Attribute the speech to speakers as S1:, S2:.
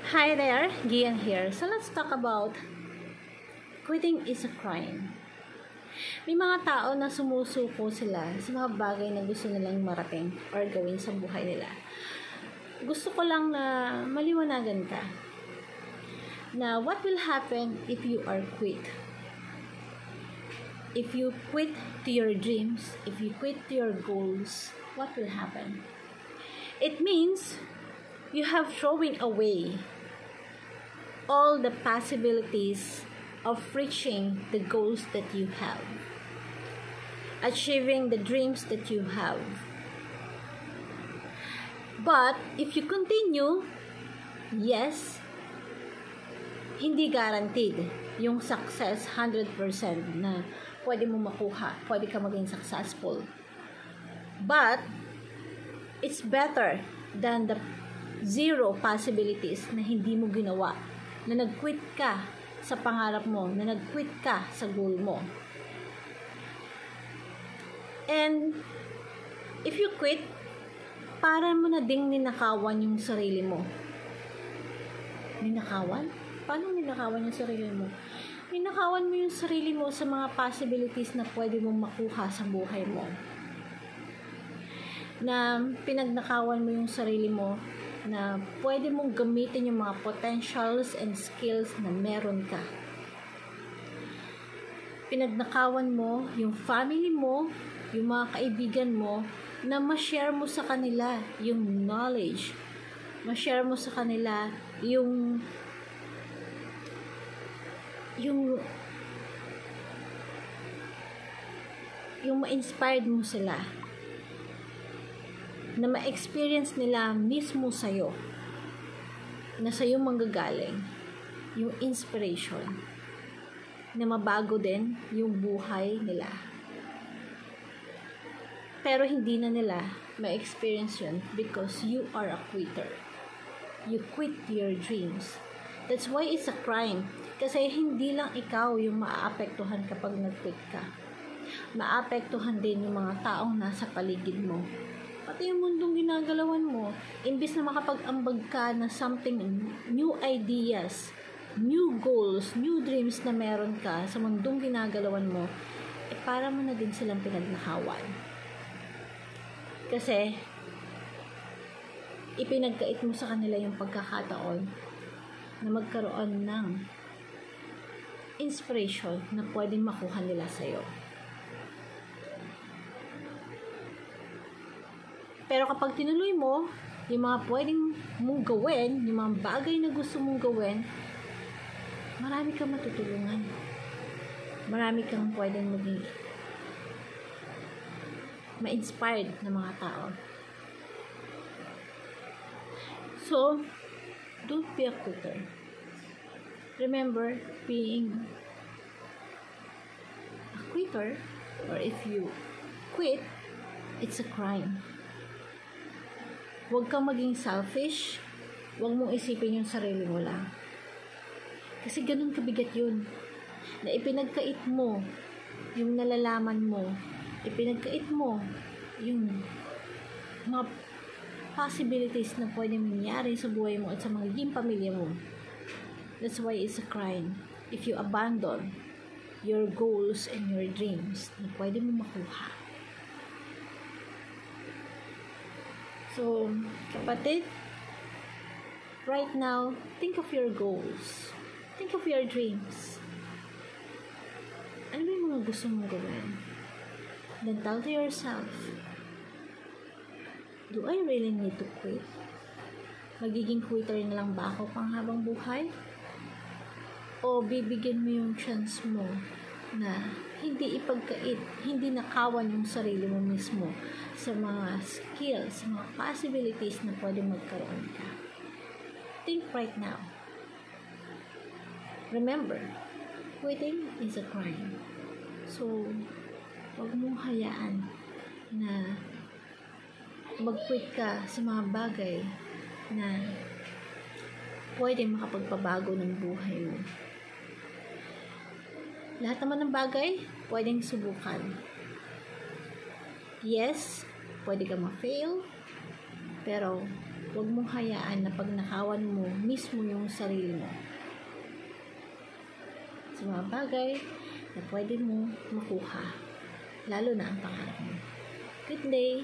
S1: Hi there, Gian here. So let's talk about quitting is a crime. May mga tao na sumusuko sila sa mga bagay na gusto nilang marating or gawin sa buhay nila. Gusto ko lang na maliwanagan ka na what will happen if you are quit. If you quit to your dreams, if you quit to your goals, what will happen? It means you have thrown away all the possibilities of reaching the goals that you have, achieving the dreams that you have. But if you continue, yes, hindi guaranteed yung success 100% na pwede mo makuha, pwede ka maging successful. But it's better than the zero possibilities na hindi mo ginawa, na nag-quit ka sa pangarap mo, na nag-quit ka sa goal mo. And if you quit, para mo na ding ninakawan yung sarili mo. Ninakawan? Paano ninakawan yung sarili mo? Ninakawan mo yung sarili mo sa mga possibilities na pwede mong makuha sa buhay mo. Na pinagnakawan mo yung sarili mo na pwede mong gamitin yung mga potentials and skills na meron ka. Pinagnakawan mo yung family mo, yung mga kaibigan mo, na ma-share mo sa kanila yung knowledge. Ma-share mo sa kanila yung ma-inspired mo sila, na ma-experience nila mismo sa'yo, na sa'yo manggagaling yung inspiration, na mabago din yung buhay nila. Pero hindi na nila ma-experience yun because you are a quitter. You quit your dreams. That's why it's a crime. Kasi hindi lang ikaw yung maaapektuhan kapag nag-quit ka. Maapektuhan din yung mga taong nasa paligid mo. Pati yung mundong ginagalawan mo. Imbis na makapag-ambag ka na something, new ideas, new goals, new dreams na meron ka sa mundong ginagalawan mo, para mo na din silang pinagnakawan. Kasi ipinagkait mo sa kanila yung pagkakataon na magkaroon ng inspiration na pwedeng makuha nila sa'yo. Pero kapag tinuloy mo yung mga pwedeng mong gawin, yung mga bagay na gusto mong gawin, marami kang matutulungan. Marami kang pwedeng maging ma-inspired na mga tao. So, don't be a quitter. Remember, being a quitter, or if you quit, it's a crime. Huwag kang maging selfish. Huwag mong isipin yung sarili mo lang. Kasi ganun kabigat yun. Na ipinagkait mo yung nalalaman mo. Ipinagkait mo yung mga possibilities na pwedeng mangyari sa buhay mo at sa magiging pamilya mo. That's why it's a crime if you abandon your goals and your dreams na pwede mo makuha. So, kapatid, right now, think of your goals. Think of your dreams. Ano ba yung mga gusto mong gawin? Then tell to yourself, do I really need to quit? Magiging quitter na lang ba ako pang habang buhay? O bibigyan mo yung chance mo na hindi ipagkait, hindi nakawan yung sarili mo mismo sa mga skills, sa mga possibilities na pwede magkaroon ka. Think right now. Remember, quitting is a crime. So, huwag mong hayaan na mag-quit ka sa mga bagay na pwede makapagpabago ng buhay mo. Lahat naman ng bagay, pwedeng subukan. Yes, pwede ka ma-fail, pero Huwag mong hayaan na pag nakawan mo mismo yung sarili mo sa mga bagay na pwede mo makuha, lalo na ang pangarap mo. Good day!